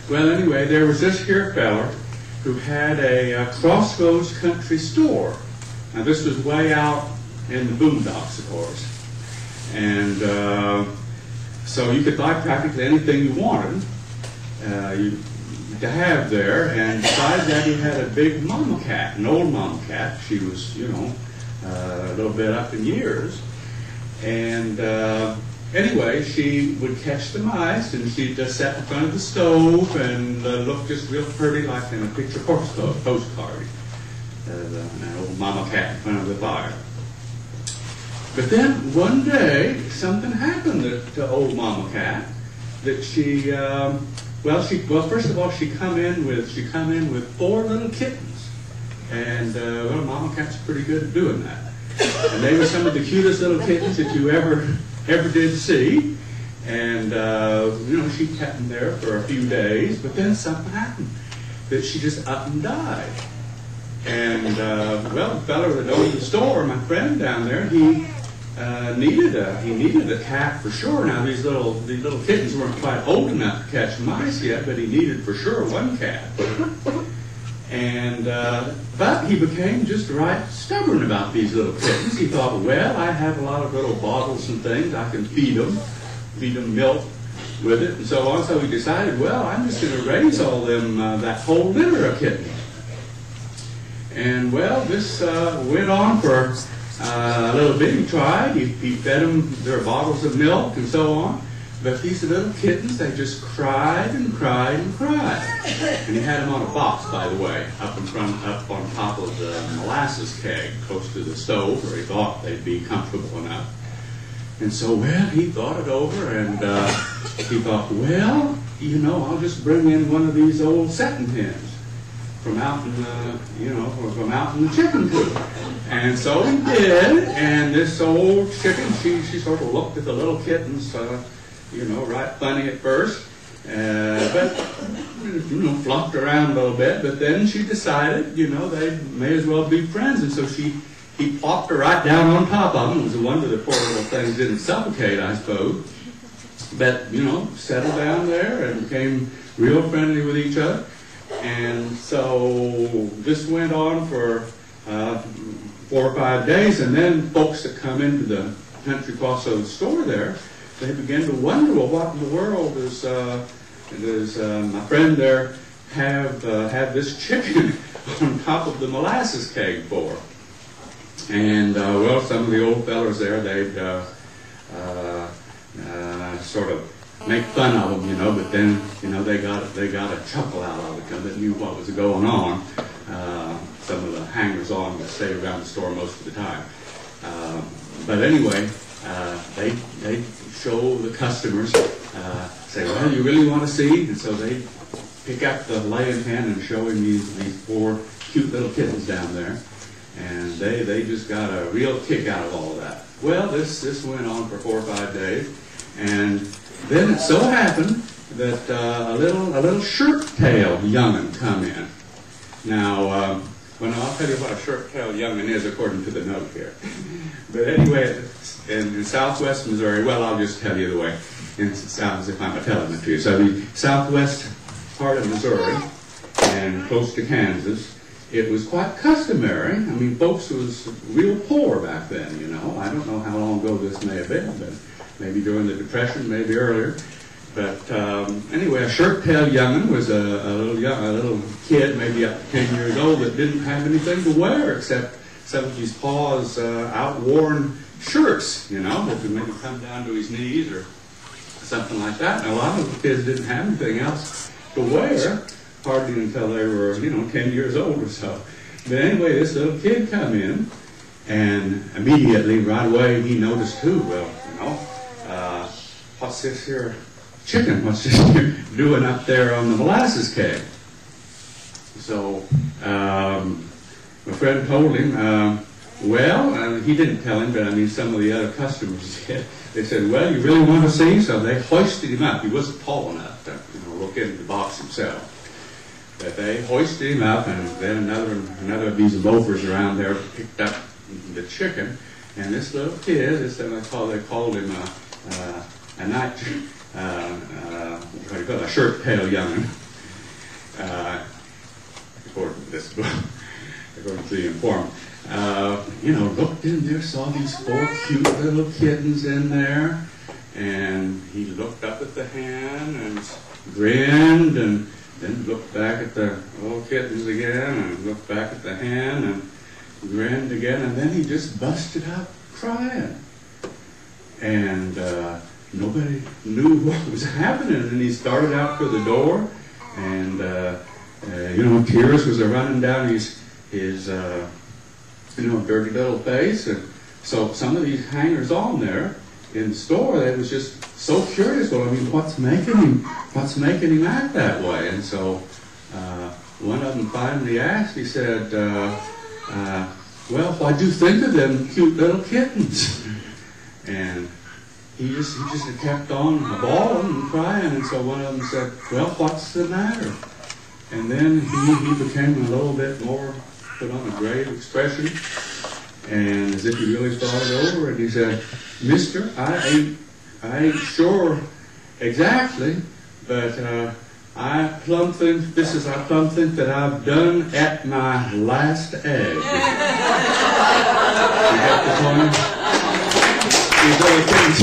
Well, anyway, there was this here fella who had a Crossroads country store. Now, this was way out in the boondocks, of course. And so you could buy practically anything you wanted to have there. And besides that, he had a big mama cat, an old mama cat. She was, you know, a little bit up in years. And anyway, she would catch the mice, and she'd just sit in front of the stove and look just real pretty, like in a picture postcard. An old mama cat in front of the fire. But then one day, something happened to old mama cat that she, well, first of all, she come in with 4 little kittens, and well, mama cat's pretty good at doing that. And they were some of the cutest little kittens that you ever did see. And you know, she kept them there for a few days, but then something happened that she just up and died. And well, the fellow that owned the store, my friend down there, he needed a cat for sure. Now these little kittens weren't quite old enough to catch mice yet, but he needed for sure one cat. And but he became just right stubborn about these little kittens. He thought, well, I have a lot of little bottles and things. I can feed them milk with it, and so on. So he decided, well, I'm just going to raise all them that whole litter of kittens. And well, this went on for a little bit. He tried. He fed them their bottles of milk and so on. But these little kittens, they just cried and cried and cried. And he had them on a box, by the way, up on top of the molasses keg, close to the stove, where he thought they'd be comfortable enough. And so, well, he thought it over, and he thought, well, you know, I'll just bring in one of these old setting hens from out in the chicken coop. And so he did, and this old chicken, she sort of looked at the little kittens, you know, right funny at first, but, you know, flopped around a little bit, but then she decided, you know, they may as well be friends, and so he plopped her right down on top of them. It was a wonder the poor little things didn't suffocate, I suppose, but, you know, settled down there and became real friendly with each other. And so this went on for 4 or 5 days, and then folks that come into the Country Crossroads store there, they began to wonder, well, what in the world does my friend there have this chicken on top of the molasses keg for? And well, some of the old fellows there, they'd sort of make fun of them, you know, but then, you know, they got a chuckle out of it because they knew what was going on. Some of the hangers-on that stayed around the store most of the time. But anyway, they show the customers, say, well, you really want to see? And so they pick up the laying hen and show him these 4 cute little kittens down there. And they just got a real kick out of all of that. Well, this went on for 4 or 5 days. And then it so happened that a little shirt-tailed young'un come in. Now, well, I'll tell you what a shirt-tailed young'un is according to the note here. But anyway, in southwest Missouri, well, I'll just tell you the way. It sounds as if I'm telling it to you. So the southwest part of Missouri and close to Kansas, it was quite customary. I mean, folks was real poor back then, you know. I don't know how long ago this may have been, but maybe during the Depression, maybe earlier. But anyway, a shirt-tailed young'un was a little kid, maybe up to 10 years old, that didn't have anything to wear except some of his pa's outworn shirts, you know, that would maybe come down to his knees or something like that. And a lot of the kids didn't have anything else to wear, hardly until they were, you know, 10 years old or so. But anyway, this little kid come in, and immediately, right away, he noticed too, well, you know, what's this here chicken, what's this here doing up there on the molasses keg? So my friend told him, well, he didn't tell him, but I mean some of the other customers did. They said, well, you really want to see? So they hoisted him up. He wasn't tall enough to, you know, look into the box himself. But they hoisted him up, and then another of these loafers around there picked up the chicken. And this little kid, they called him a shirt-tailed young'un. according to this book, according to the informant, looked in there, saw these 4 cute little kittens in there, and he looked up at the hen and grinned, and then looked back at the little kittens again, and looked back at the hen and grinned again, and then he just busted out crying. And nobody knew what was happening, and he started out for the door, and tears was running down his dirty little face. And so some of these hangers on there in the store, they was just so curious. Well, I mean, what's making him act that way? And so one of them finally asked. He said, "Well, why'd you think of them cute little kittens?" And he just kept on bawling and crying. And so one of them said, "Well, what's the matter?" And then he became a little bit more, put on a grave expression, and as if he really thought it over, and he said, "Mister, I ain't sure exactly, but I plumb think that I've done at my last egg." You got the point? These other things.